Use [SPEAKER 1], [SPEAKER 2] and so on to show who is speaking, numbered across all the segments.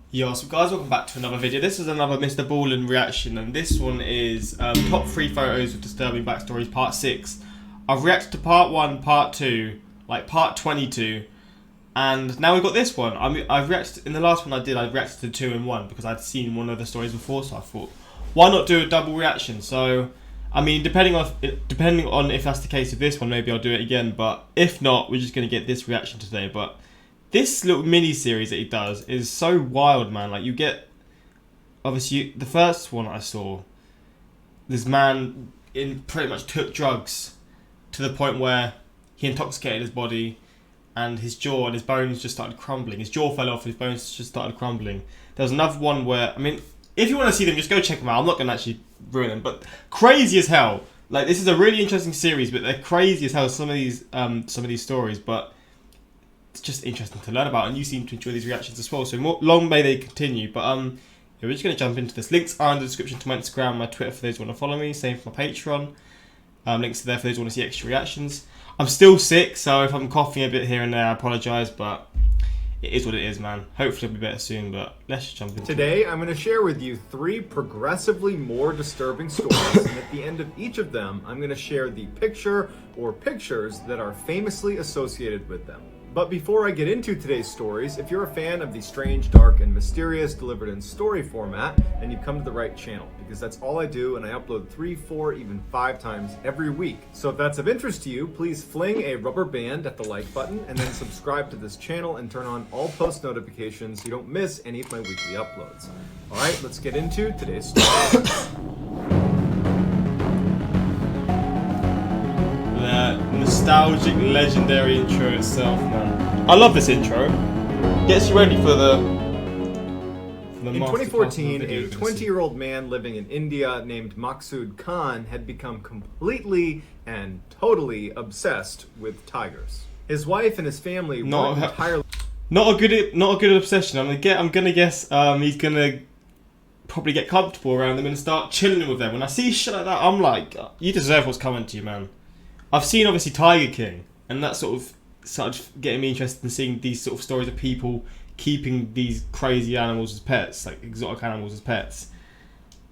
[SPEAKER 1] Yo, so guys, welcome back to another video. This is another MrBallen reaction, and this one is top 3 photos with disturbing backstories, part 6. I've reacted to part 1, part 2, like part 22, and now we've got this one. I've reacted, in the last one I reacted to 2 and 1 because I'd seen one of the stories before, so I thought, why not do a double reaction? So, I mean, depending on if that's the case with this one, maybe I'll do it again, but if not, we're just going to get this reaction today. But this little mini series that he does is so wild, man. Like, you get, obviously, the first one I saw, this man pretty much took drugs to the point where he intoxicated his body, and his jaw and his bones just started crumbling. His jaw fell off, his bones just started crumbling. There was another one where, I mean, if you want to see them, just go check them out. I'm not going to actually ruin them, but crazy as hell. Like, this is a really interesting series, but they're crazy as hell, some of these stories, but it's just interesting to learn about, and you seem to enjoy these reactions as well, so long may they continue. But yeah, we're just going to jump into this. Links are in the description to my Instagram, my Twitter for those who want to follow me, same for my Patreon. Links are there for those who want to see extra reactions. I'm still sick, so if I'm coughing a bit here and there, I apologise, but it is what it is, man. Hopefully it'll be better soon, but let's just jump into it.
[SPEAKER 2] Today, I'm going to share with you 3 progressively more disturbing stories, and at the end of each of them, I'm going to share the picture or pictures that are famously associated with them. But before I get into today's stories, if you're a fan of the strange, dark, and mysterious delivered in story format, then you've come to the right channel, because that's all I do, and I upload 3, 4, even 5 times every week. So if that's of interest to you, please fling a rubber band at the like button, and then subscribe to this channel and turn on all post notifications so you don't miss any of my weekly uploads. Alright, let's get into today's story.
[SPEAKER 1] Nostalgic, legendary intro itself, man. I love this intro. Gets you ready for the
[SPEAKER 2] In 2014, a 20-year-old man living in India named Maksud Khan had become completely and totally obsessed with tigers. His wife and his family were entirely
[SPEAKER 1] not a good obsession. I'm gonna guess he's gonna probably get comfortable around them and start chilling with them. When I see shit like that, I'm like, you deserve what's coming to you, man. I've seen, obviously, Tiger King, and that sort of started getting me interested in seeing these sort of stories of people keeping these crazy animals as pets, like exotic animals as pets.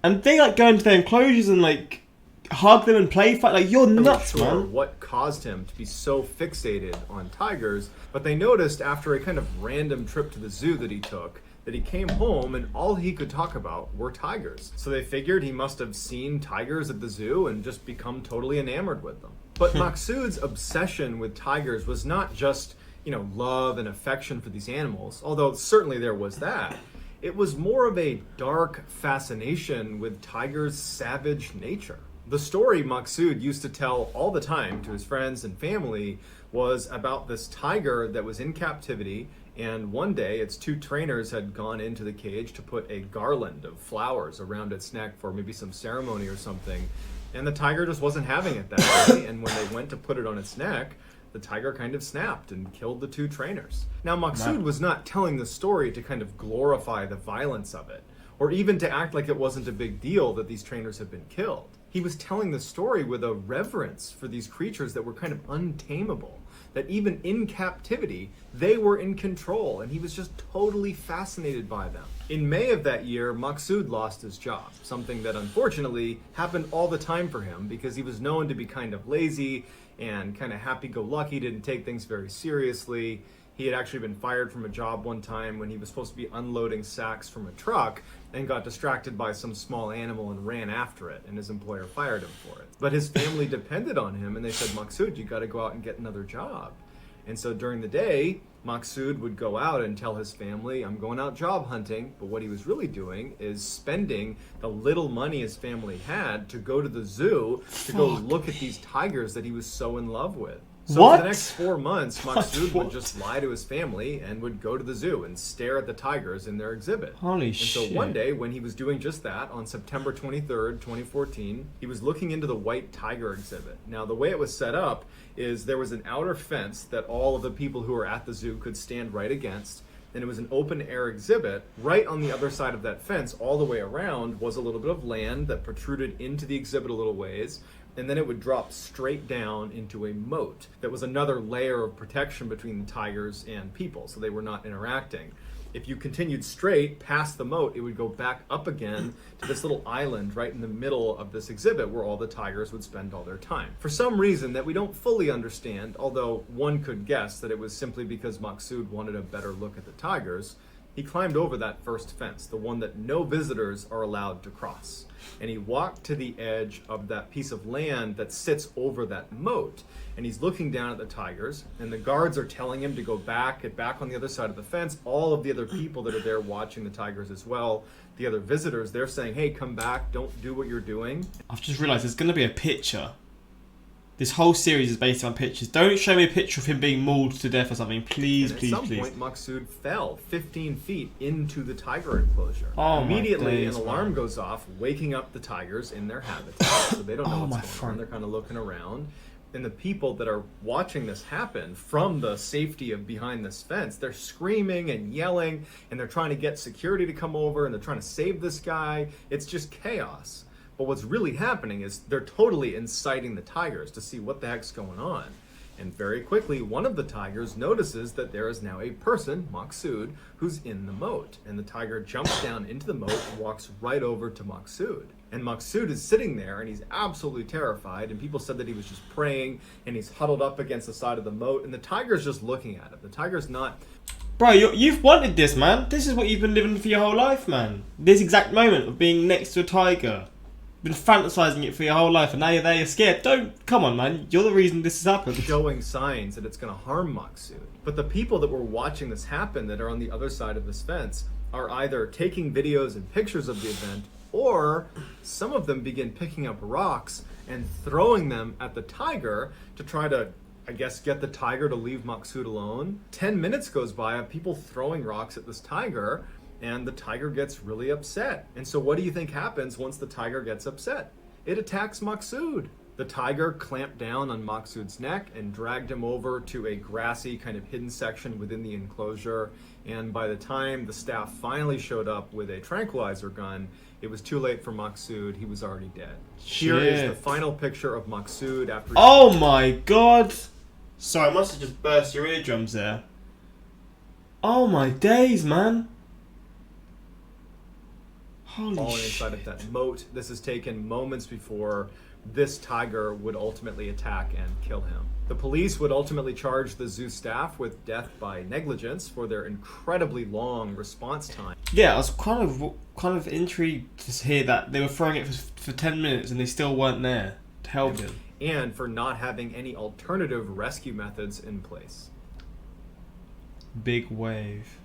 [SPEAKER 1] And they, like, go into their enclosures and, like, hug them and play fight. Like, you're nuts, man.
[SPEAKER 2] What caused him to be so fixated on tigers, but they noticed after a kind of random trip to the zoo that he took, that he came home and all he could talk about were tigers. So they figured he must have seen tigers at the zoo and just become totally enamored with them. But Maksud's obsession with tigers was not just, love and affection for these animals, although certainly there was that. It was more of a dark fascination with tigers' savage nature. The story Maksud used to tell all the time to his friends and family was about this tiger that was in captivity, and one day its 2 trainers had gone into the cage to put a garland of flowers around its neck for maybe some ceremony or something. And the tiger just wasn't having it that day, and when they went to put it on its neck, the tiger kind of snapped and killed the 2 trainers. Now, Maksud was not telling the story to kind of glorify the violence of it, or even to act like it wasn't a big deal that these trainers had been killed. He was telling the story with a reverence for these creatures that were kind of untamable, that even in captivity, they were in control, and he was just totally fascinated by them. In May of that year, Maksud lost his job, something that unfortunately happened all the time for him because he was known to be kind of lazy and kind of happy-go-lucky, didn't take things very seriously. He had actually been fired from a job one time when he was supposed to be unloading sacks from a truck and got distracted by some small animal and ran after it, and his employer fired him for it. But his family depended on him, and they said, Maksud, you got to go out and get another job. And so during the day, Maksud would go out and tell his family, I'm going out job hunting, but what he was really doing is spending the little money his family had to go to the zoo to go look at these tigers that he was so in love with. So for the next 4 months, Maksud would just lie to his family and would go to the zoo and stare at the tigers in their exhibit.
[SPEAKER 1] Holy shit.
[SPEAKER 2] And so one day, when he was doing just that, on September 23rd, 2014, he was looking into the white tiger exhibit. Now, the way it was set up is there was an outer fence that all of the people who were at the zoo could stand right against, and it was an open-air exhibit. Right on the other side of that fence, all the way around, was a little bit of land that protruded into the exhibit a little ways, and then it would drop straight down into a moat that was another layer of protection between the tigers and people, so they were not interacting. If you continued straight past the moat, it would go back up again to this little island right in the middle of this exhibit where all the tigers would spend all their time. For some reason that we don't fully understand, although one could guess that it was simply because Maqsood wanted a better look at the tigers, he climbed over that first fence, the one that no visitors are allowed to cross. And he walked to the edge of that piece of land that sits over that moat. And he's looking down at the tigers, and the guards are telling him to go back, get back on the other side of the fence. All of the other people that are there watching the tigers as well, the other visitors, they're saying, hey, come back, don't do what you're doing.
[SPEAKER 1] I've just realised there's going to be a picture. This whole series is based on pictures. Don't show me a picture of him being mauled to death or something. Please, please, please.
[SPEAKER 2] At some point, Maqsood fell 15 feet into the tiger enclosure.
[SPEAKER 1] Oh,
[SPEAKER 2] immediately,
[SPEAKER 1] days,
[SPEAKER 2] an alarm goes off, waking up the tigers in their habitat. So they don't know what's going on. They're kind of looking around. And the people that are watching this happen from the safety of behind this fence, they're screaming and yelling, and they're trying to get security to come over, and they're trying to save this guy. It's just chaos. But what's really happening is they're totally inciting the tigers to see what the heck's going on. And very quickly, one of the tigers notices that there is now a person, Maqsood, who's in the moat. And the tiger jumps down into the moat and walks right over to Maqsood. And Maqsood is sitting there, and he's absolutely terrified. And people said that he was just praying, and he's huddled up against the side of the moat. And the tiger's just looking at him. The tiger's not...
[SPEAKER 1] Bro, you've wanted this, man. This is what you've been living for your whole life, man. This exact moment of being next to a tiger. Been fantasizing it for your whole life, and now you're there, you're scared. Come on, man. You're the reason this has happened.
[SPEAKER 2] Showing signs that it's going to harm Maqsood. But the people that were watching this happen, that are on the other side of this fence, are either taking videos and pictures of the event, or some of them begin picking up rocks and throwing them at the tiger to try to, I guess, get the tiger to leave Maqsood alone. 10 minutes goes by of people throwing rocks at this tiger, and the tiger gets really upset. And so what do you think happens once the tiger gets upset? It attacks Maqsood. The tiger clamped down on Maqsood's neck and dragged him over to a grassy kind of hidden section within the enclosure. And by the time the staff finally showed up with a tranquilizer gun, it was too late for Maqsood. He was already dead. Here is the final picture of Maqsood after...
[SPEAKER 1] Oh my god! Sorry, I must have just burst your eardrums there. Oh my days, man. Holy
[SPEAKER 2] fallen
[SPEAKER 1] shit.
[SPEAKER 2] Inside of that moat. This is taken moments before this tiger would ultimately attack and kill him. The police would ultimately charge the zoo staff with death by negligence for their incredibly long response time.
[SPEAKER 1] Yeah, I was kind of intrigued to hear that they were throwing it for 10 minutes and they still weren't there to help him.
[SPEAKER 2] And for not having any alternative rescue methods in place.
[SPEAKER 1] Big wave.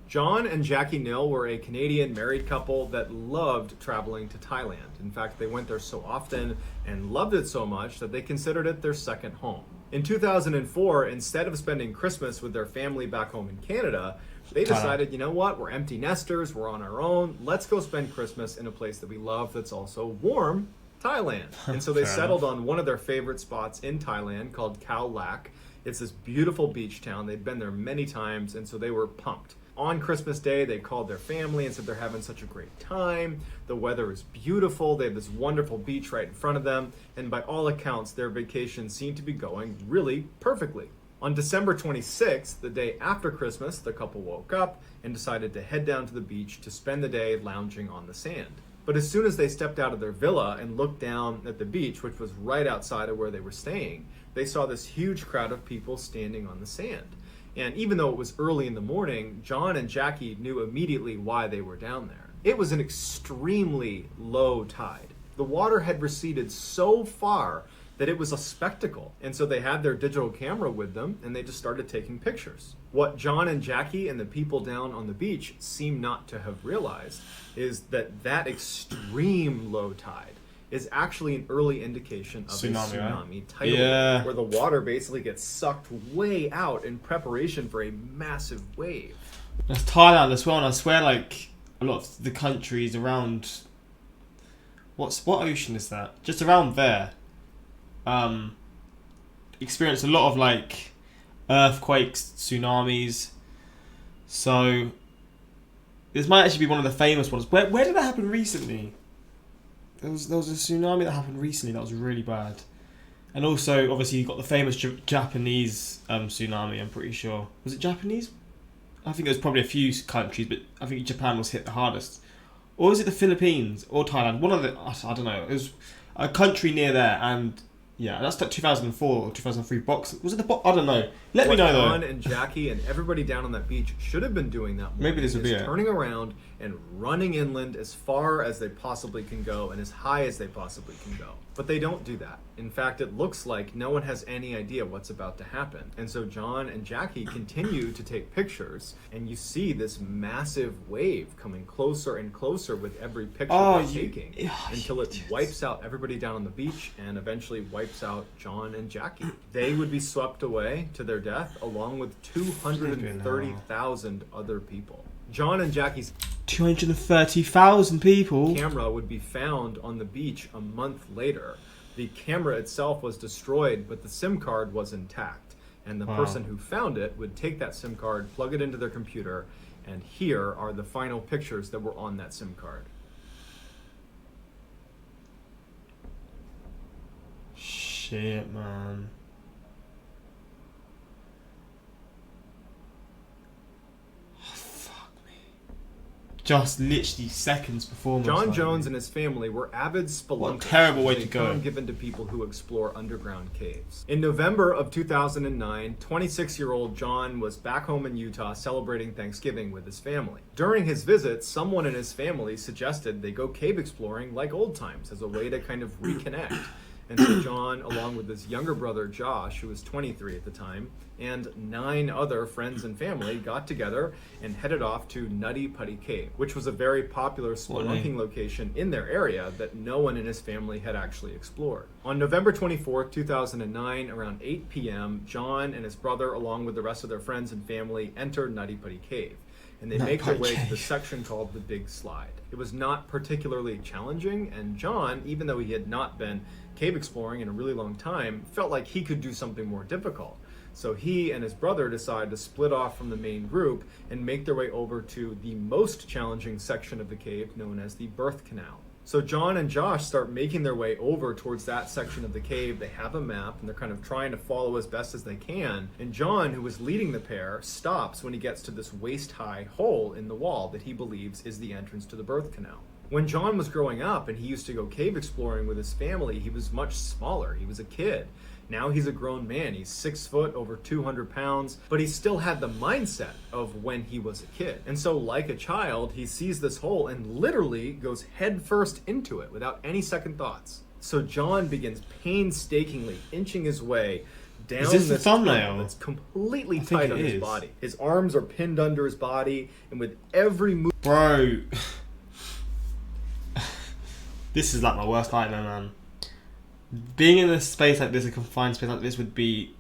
[SPEAKER 2] John and Jackie Nill were a Canadian married couple that loved traveling to Thailand. In fact, they went there so often and loved it so much that they considered it their second home. In 2004, instead of spending Christmas with their family back home in Canada, they decided, you know what, we're empty nesters, we're on our own, let's go spend Christmas in a place that we love that's also warm, Thailand. And so they settled on one of their favorite spots in Thailand called Khao Lak. It's this beautiful beach town. They'd been there many times, and so they were pumped. On Christmas Day, they called their family and said they're having such a great time. The weather is beautiful. They have this wonderful beach right in front of them. And by all accounts, their vacation seemed to be going really perfectly. On December 26th, the day after Christmas, the couple woke up and decided to head down to the beach to spend the day lounging on the sand. But as soon as they stepped out of their villa and looked down at the beach, which was right outside of where they were staying, they saw this huge crowd of people standing on the sand. And even though it was early in the morning, John and Jackie knew immediately why they were down there. It was an extremely low tide. The water had receded so far that it was a spectacle. And so they had their digital camera with them, and they just started taking pictures. What John and Jackie and the people down on the beach seem not to have realized is that that extreme low tide is actually an early indication of tsunami tidal wave, where the water basically gets sucked way out in preparation for a massive wave.
[SPEAKER 1] That's Thailand as well, and I swear, like, a lot of the countries around... What ocean is that? Just around there. Experience a lot of, like, earthquakes, tsunamis. So, this might actually be one of the famous ones. Where did that happen recently? There was a tsunami that happened recently that was really bad. And also, obviously, you got the famous Japanese tsunami, I'm pretty sure. Was it Japanese? I think there's probably a few countries, but I think Japan was hit the hardest. Or was it the Philippines or Thailand? One of the, I don't know. It was a country near there, and yeah, that's like 2004 or 2003 box. Was it the box? I don't know. Let me know though.
[SPEAKER 2] John and Jackie and everybody down on that beach should have been doing that morning.
[SPEAKER 1] Maybe this would be it.
[SPEAKER 2] Turning around and running inland as far as they possibly can go and as high as they possibly can go. But they don't do that. In fact, it looks like no one has any idea what's about to happen. And so John and Jackie continue to take pictures, and you see this massive wave coming closer and closer with every picture they're taking until it wipes out everybody down on the beach and eventually wipes out John and Jackie. They would be swept away to their death along with 230,000 other people. John and Jackie's
[SPEAKER 1] 230,000 people.
[SPEAKER 2] Camera would be found on the beach a month later. The camera itself was destroyed, but the SIM card was intact. And the person who found it would take that SIM card, plug it into their computer, and here are the final pictures that were on that SIM card.
[SPEAKER 1] Shit, man. Just literally seconds before.
[SPEAKER 2] John Jones and his family were avid spelunkers.
[SPEAKER 1] What a terrible way to go.
[SPEAKER 2] Term given to people who explore underground caves. In November of 2009, 26-year-old John was back home in Utah celebrating Thanksgiving with his family. During his visit, someone in his family suggested they go cave exploring like old times as a way to kind of reconnect. And so John, along with his younger brother Josh, who was 23 at the time, and 9 other friends and family got together and headed off to Nutty Putty Cave, which was a very popular spelunking location in their area that no one in his family had actually explored. On November 24, 2009, around 8 p.m., John and his brother, along with the rest of their friends and family, entered Nutty Putty Cave. And they make their way to the section called the Big Slide. It was not particularly challenging, and John, even though he had not been cave exploring in a really long time, felt like he could do something more difficult. So he and his brother decided to split off from the main group and make their way over to the most challenging section of the cave, known as the Birth Canal. So John and Josh start making their way over towards that section of the cave. They have a map and they're kind of trying to follow as best as they can. And John, who was leading the pair, stops when he gets to this waist-high hole in the wall that he believes is the entrance to the birth canal. When John was growing up and he used to go cave exploring with his family, he was much smaller. He was a kid. Now he's a grown man. He's 6 foot, over 200 pounds, but he still had the mindset of when he was a kid. And so like a child, he sees this hole and literally goes headfirst into it without any second thoughts. So John begins painstakingly inching his way down this tunnel that's completely tight on his body. His arms are pinned under his body, and with every move...
[SPEAKER 1] Bro. This is like my worst nightmare, man. Being in a space like this, a confined space like this, would be...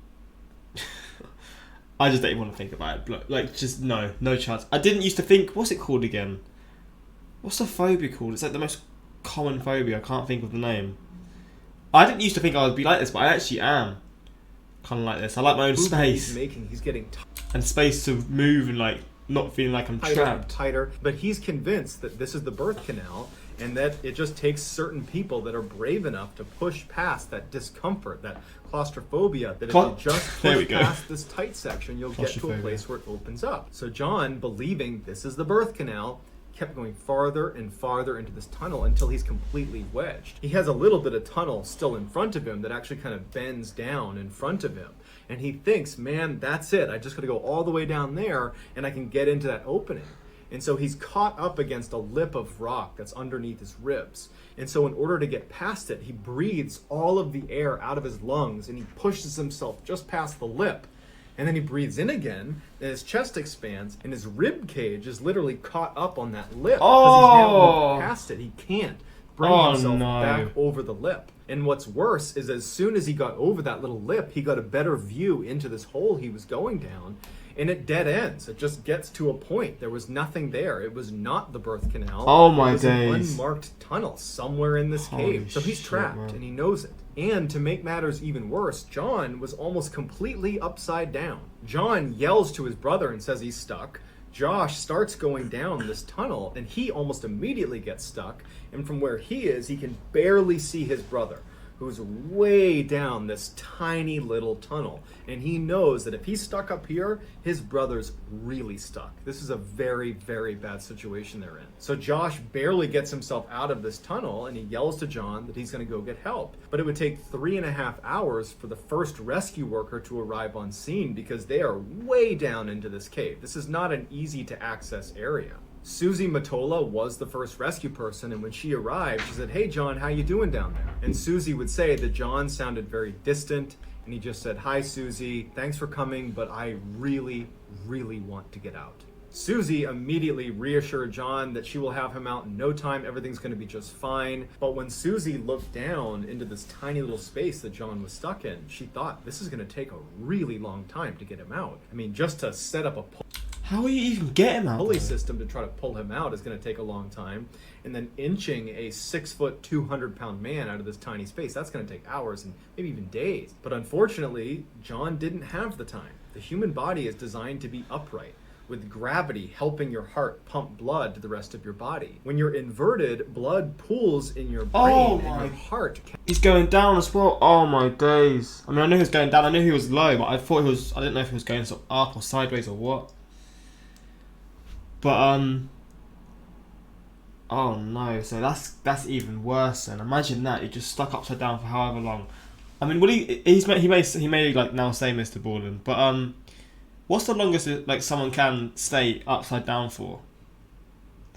[SPEAKER 1] I just don't even want to think about it. Like, just no chance. I didn't used to think... What's it called again? What's the phobia called? It's like the most common phobia. I can't think of the name. I didn't used to think I would be like this, but I actually am. Kind of like this. I like my own space.
[SPEAKER 2] He's getting
[SPEAKER 1] and space to move and like not feeling like I'm trapped.
[SPEAKER 2] Tighter. But he's convinced that this is the birth canal, and that it just takes certain people that are brave enough to push past that discomfort, that claustrophobia, that if you just push past this tight section, you'll get to a place where it opens up. So John, believing this is the birth canal, kept going farther and farther into this tunnel until he's completely wedged. He has a little bit of tunnel still in front of him that actually kind of bends down in front of him. And he thinks, man, that's it. I just got to go all the way down there and I can get into that opening. And so he's caught up against a lip of rock that's underneath his ribs. And so in order to get past it, he breathes all of the air out of his lungs and he pushes himself just past the lip. And then he breathes in again, and his chest expands, and his rib cage is literally caught up on that lip. Because he's now moved past it. He can't bring himself back over the lip. And what's worse is as soon as he got over that little lip, he got a better view into this hole he was going down. And it dead ends. It just gets to a point. There was nothing there. It was not the birth canal.
[SPEAKER 1] Oh my
[SPEAKER 2] days.
[SPEAKER 1] It
[SPEAKER 2] was an unmarked tunnel somewhere in this cave. So he's trapped, and he knows it. And to make matters even worse, John was almost completely upside down. John yells to his brother and says he's stuck. Josh starts going down this tunnel, and he almost immediately gets stuck. And from where he is, he can barely see his brother, who's way down this tiny little tunnel. And he knows that if he's stuck up here, his brother's really stuck. This is a very, very bad situation they're in. So Josh barely gets himself out of this tunnel, and he yells to John that he's going to go get help. But it would take 3.5 hours for the first rescue worker to arrive on scene because they are way down into this cave. This is not an easy to access area. Susie Matola was the first rescue person, and when she arrived, she said, "Hey John, how you doing down there?" And Susie would say that John sounded very distant, and he just said, "Hi Susie, thanks for coming, but I really, really want to get out." Susie immediately reassured John that she will have him out in no time, everything's going to be just fine. But when Susie looked down into this tiny little space that John was stuck in, she thought this is going to take a really long time to get him out. I mean, just to set up a
[SPEAKER 1] how will you even get him out?
[SPEAKER 2] pulley system to try to pull him out is going to take a long time, and then inching a 6 foot 200-pound man out of this tiny space, that's going to take hours and maybe even days. But unfortunately, John didn't have the time. The human body is designed to be upright, with gravity helping your heart pump blood to the rest of your body. When you're inverted, blood pools in your brain and your heart.
[SPEAKER 1] He's going down as well. Oh my days. I mean, I knew he was going down. I knew he was low, but I didn't know if he was going sort of up or sideways or what. But oh no, so that's even worse then. Imagine that, you're just stuck upside down for however long. I mean, he may like now say MrBallen, but what's the longest like someone can stay upside down for?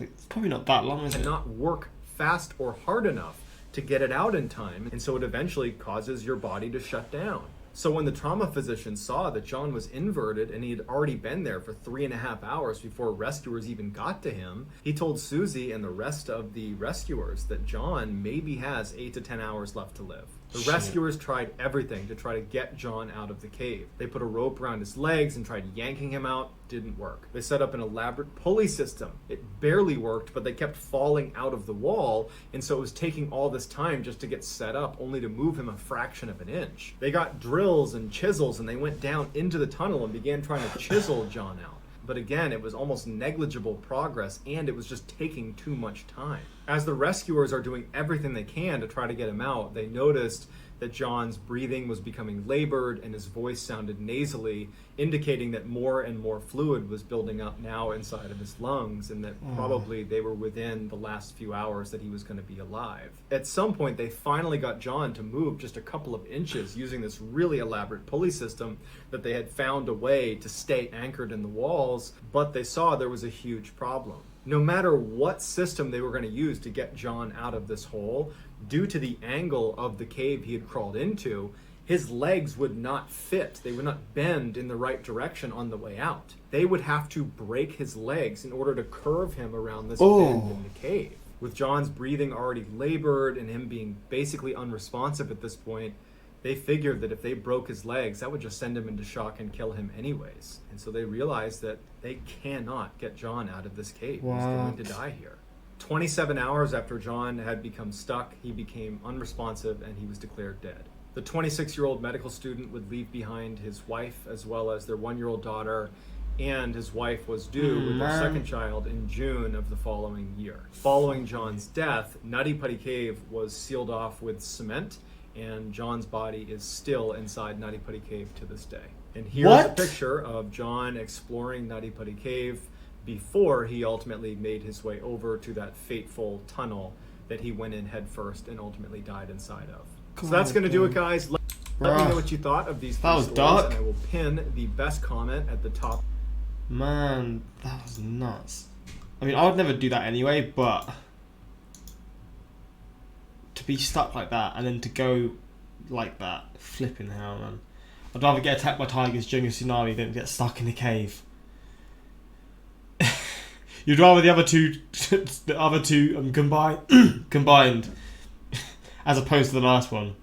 [SPEAKER 1] It's probably not that long, is it?
[SPEAKER 2] Not work fast or hard enough to get it out in time, and so it eventually causes your body to shut down. So when the trauma physician saw that John was inverted and he had already been there for 3.5 hours before rescuers even got to him, he told Susie and the rest of the rescuers that John maybe has 8 to 10 hours left to live. The rescuers tried everything to try to get John out of the cave. They put a rope around his legs and tried yanking him out. Didn't work. They set up an elaborate pulley system. It barely worked, but they kept falling out of the wall, and so it was taking all this time just to get set up, only to move him a fraction of an inch. They got drills and chisels, and they went down into the tunnel and began trying to chisel John out. But again, it was almost negligible progress, and it was just taking too much time. As the rescuers are doing everything they can to try to get him out, they noticed that John's breathing was becoming labored and his voice sounded nasally, indicating that more and more fluid was building up now inside of his lungs, and that probably they were within the last few hours that he was going to be alive. At some point, they finally got John to move just a couple of inches using this really elaborate pulley system that they had found a way to stay anchored in the walls, but they saw there was a huge problem. No matter what system they were going to use to get John out of this hole, due to the angle of the cave he had crawled into, his legs would not fit. They would not bend in the right direction on the way out. They would have to break his legs in order to curve him around this bend in the cave. With John's breathing already labored and him being basically unresponsive at this point, they figured that if they broke his legs, that would just send him into shock and kill him anyways. And so they realized that they cannot get John out of this cave. He's going to die here. 27 hours after John had become stuck, he became unresponsive and he was declared dead. The 26-year-old medical student would leave behind his wife as well as their 1-year-old daughter, and his wife was due with their second child in June of the following year. Following John's death, Nutty Putty Cave was sealed off with cement, and John's body is still inside Nutty Putty Cave to this day. And here's a picture of John exploring Nutty Putty Cave before he ultimately made his way over to that fateful tunnel that he went in head first and ultimately died inside of. So that's going to do it, guys. Let me know what you thought of these three stories,
[SPEAKER 1] dark.
[SPEAKER 2] and I will pin the best comment at the top.
[SPEAKER 1] Man, that was nuts. I mean, I would never do that anyway, but to be stuck like that and then to go like that, flipping hell, man. I'd rather get attacked by tigers during a tsunami than get stuck in a cave. You'd rather the other two combined as opposed to the last one.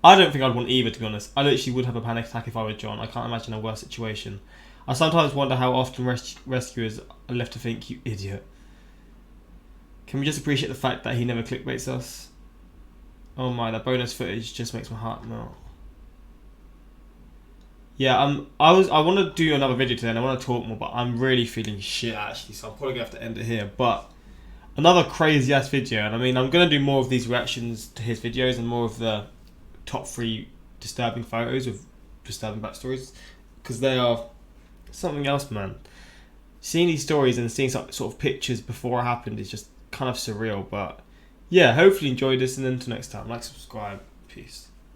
[SPEAKER 1] I don't think I'd want either, to be honest. I literally would have a panic attack if I were John. I can't imagine a worse situation. I sometimes wonder how often rescuers are left to think, you idiot. Can we just appreciate the fact that he never clickbaits us? Oh my, that bonus footage just makes my heart melt. Yeah, I want to do another video today and I want to talk more, but I'm really feeling shit actually, so I'm probably going to have to end it here. But another crazy ass video. And I mean, I'm gonna do more of these reactions to his videos and more of the top 3 disturbing photos with disturbing backstories, because they are something else, man. Seeing these stories and seeing sort of pictures before it happened is just kind of surreal. But yeah, hopefully you enjoyed this, and until next time, like, subscribe, peace.